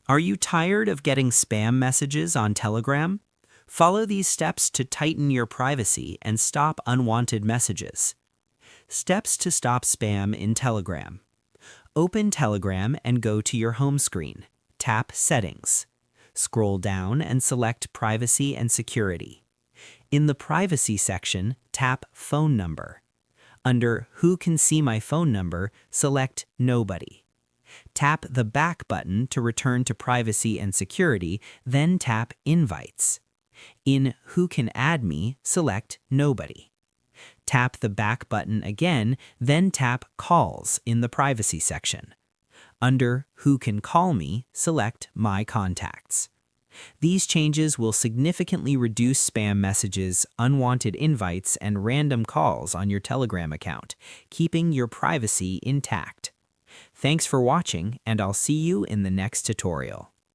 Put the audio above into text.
Are you tired of getting spam messages on Telegram? Follow these steps to tighten your privacy and stop unwanted messages. Steps to stop spam in Telegram. Open Telegram and go to your home screen. Tap Settings. Scroll down and select Privacy and Security. In the Privacy section, tap Phone Number. Under Who Can See My Phone Number, select Nobody. Tap the back button to return to Privacy and Security, then tap Invites. In Who Can Add Me, select Nobody. Tap the back button again, then tap Calls in the Privacy section. Under Who Can Call Me, select My Contacts. These changes will significantly reduce spam messages, unwanted invites, and random calls on your Telegram account, keeping your privacy intact. Thanks for watching, and I'll see you in the next tutorial.